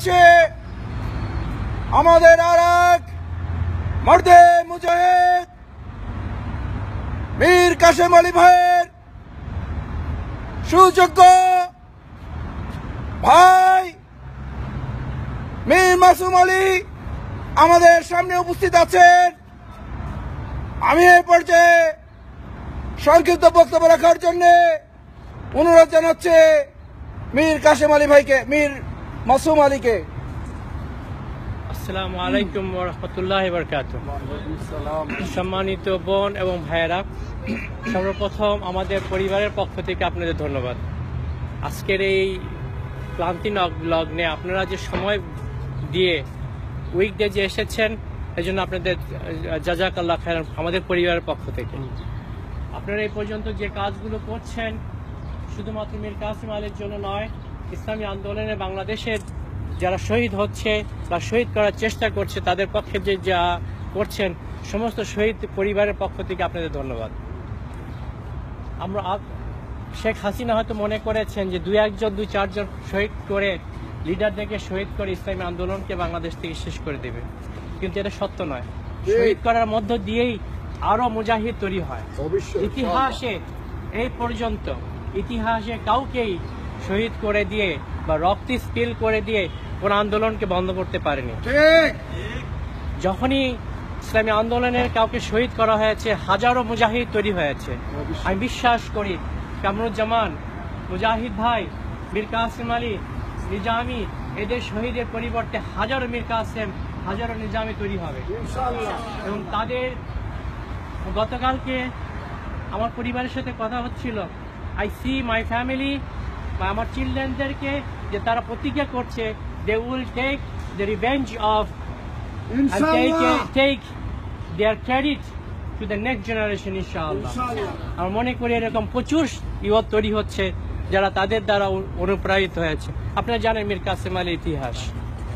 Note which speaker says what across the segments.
Speaker 1: যাচ্ছে আমাদের আর এক মর্দে মুজাহিদ মীর কাসেম আলী ভাইয়ের সুযোগ্য ভাই মীর মাসুম আলী আমাদের সামনে উপস্থিত আছেন। আমি এই পর্যায়ে সংক্ষিপ্ত বক্তব্য রাখার জন্য অনুরোধ জানাচ্ছি মীর কাসেম আলী ভাইকে, মীর মাসুম আলীকে।
Speaker 2: আসসালামু আলাইকুম ওয়া রাহমাতুল্লাহি ওয়া বারাকাতুহু। সম্মানিত বোন এবং ভাইয়েরা, সর্বপ্রথম আমাদের পরিবারের পক্ষ থেকে আপনাদের ধন্যবাদ। আজকের এই ক্লান্তি লগ্নে আপনারা যে সময় দিয়ে উইকডে যে এসেছেন, এই জন্য আপনাদের জাযাকাল্লাহ খাইরান আমাদের পরিবারের পক্ষ থেকে। আপনারা এই পর্যন্ত যে কাজগুলো করছেন শুধুমাত্র মীর কাসেম আলীর জন্য নয়, ইসলামী আন্দোলনে বাংলাদেশের যারা শহীদ হচ্ছে বা শহীদ করার চেষ্টা করছে তাদের পক্ষে যে যা করছেন, সমস্ত শহীদ পরিবারের পক্ষ থেকে আপনাদের ধন্যবাদ। আমরা শেখ হাসিনা হয়তো মনে করেছেন যে দুই চারজন শহীদ করে, লিডারদেরকে শহীদ করে ইসলামী আন্দোলনকে বাংলাদেশ থেকে শেষ করে দেবে, কিন্তু এটা সত্য নয়। শহীদ করার মধ্য দিয়েই আরো মুজাহিদ তৈরি হয়। ইতিহাসে এই পর্যন্ত ইতিহাসে কাউকেই শহীদ করে দিয়ে বা রক্ত স্পিল করে দিয়ে কোন আন্দোলনকে বন্ধ করতে পারেনি। যখনই ইসলামী আন্দোলনের কাউকে শহীদ করা হয়েছে, হাজারো মুজাহিদ তৈরি হয়েছে। আমি বিশ্বাস করি কামরুজ্জামান, মুজাহিদ ভাই, মীর কাসেম আলী, নিজামী, এদের শহীদের পরিবর্তে হাজারো মীর কাসেম, হাজারো নিজামী তৈরি হবে এবং তাদের গতকালকে আমার পরিবারের সাথে কথা হচ্ছিল। আই সি মাই ফ্যামিলি বা আমার চিলড্রেনদেরকে যে তারা প্রতিজ্ঞা করছে they will take the revenge of take their credit to the next generation ইনশাআল্লাহ। আমার মনে করি এরকম প্রচুর ইউথ তৈরি হচ্ছে যারা তাদের দ্বারা অনুপ্রাণিত হয়েছে। আপনারা জানেন মীর কাসেম আলীর ইতিহাস।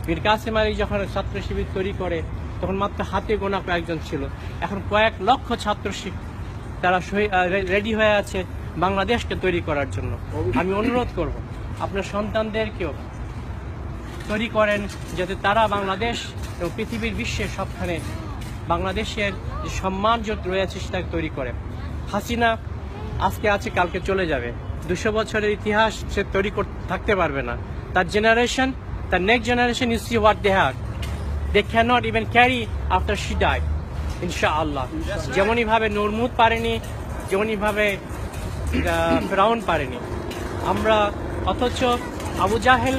Speaker 2: মীর কাসেম আলী যখন ছাত্র শিবির তৈরি করে তখন মাত্র হাতে গোনা কয়েকজন ছিল, এখন কয়েক লক্ষ ছাত্র তারা রেডি হয়ে আছে বাংলাদেশকে তৈরি করার জন্য। আমি অনুরোধ করব আপনার সন্তানদেরকেও তৈরি করেন যাতে তারা বাংলাদেশ এবং পৃথিবীর বিশ্বের সবখানে বাংলাদেশের যে সম্মান রয়েছে সেটাকে তৈরি করে। হাসিনা আজকে আছে, কালকে চলে যাবে। 200 বছরের ইতিহাস সে তৈরি করতে থাকতে পারবে না। তার জেনারেশন, তার next generation, you see what they have, they can't even carry after she die ইনশাআল্লাহ। যেমনই ভাবে নরমুদ পারেনি, যেমনই ভাবে ফেরাউন পারেনি আমরা, অথচ আবু জাহেল